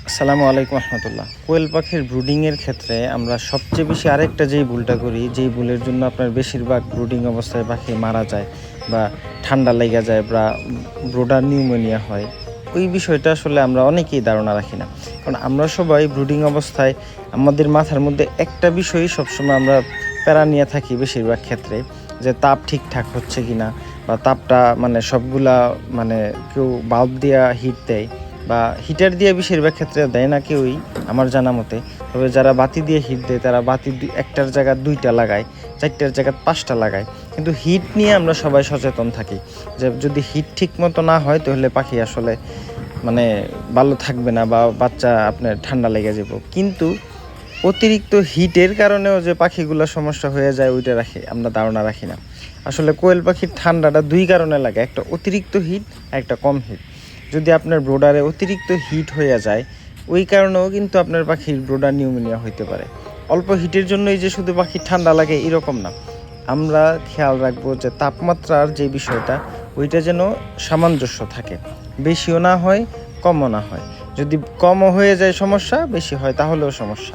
আসসালামু আলাইকুম রহমতুল্লাহ। কোয়েল পাখির ব্রুডিংয়ের ক্ষেত্রে আমরা সবচেয়ে বেশি আরেকটা যেই ভুলটা করি, যেই ভুলের জন্য আপনার বেশিরভাগ ব্রুডিং অবস্থায় পাখি মারা যায় বা ঠান্ডা লেগে যায় বা ব্রোডার নিউমোনিয়া হয়, ওই বিষয়টা আসলে আমরা অনেকেই ধারণা রাখি না। কারণ আমরা সবাই ব্রুডিং অবস্থায় আমাদের মাথার মধ্যে একটা বিষয়ই সবসময় আমরা প্যারা নিয়ে থাকি বেশিরভাগ ক্ষেত্রে, যে তাপ ঠিকঠাক হচ্ছে কি না, বা তাপটা মানে সবগুলা মানে কেউ বাল্ব দিয়া হিট দেয় বা হিটার দিয়ে বেশিরভাগ ক্ষেত্রে দেয় না কেউই আমার জানা মতে। তবে যারা বাতি দিয়ে হিট দেয় তারা বাতি একটার জায়গায় দুইটা লাগায়, চারটার জায়গায় পাঁচটা লাগায়। কিন্তু হিট নিয়ে আমরা সবাই সচেতন থাকি যে যদি হিট ঠিক মতো না হয় তাহলে পাখি আসলে মানে ভালো থাকবে না বা বাচ্চা আপনার ঠান্ডা লেগে যাব। কিন্তু অতিরিক্ত হিটের কারণেও যে পাখিগুলো সমস্যা হয়ে যায় ওইটা আমরা ধারণা রাখি না। আসলে কোয়েল পাখির ঠান্ডাটা দুই কারণে লাগে, একটা অতিরিক্ত হিট, একটা কম হিট। যদি আপনার ব্রোডারে অতিরিক্ত হিট হয়ে যায় ওই কারণেও কিন্তু আপনার পাখির ব্রোডার নিউমোনিয়া হইতে পারে। অল্প হিটের জন্যই যে শুধু পাখির ঠান্ডা লাগে এরকম না। আমরা খেয়াল রাখবো যে তাপমাত্রার যে বিষয়টা ওইটা যেন সামঞ্জস্য থাকে, বেশিও না হয় কমও না হয়। যদি কমও হয়ে যায় সমস্যা, বেশি হয় তাহলেও সমস্যা।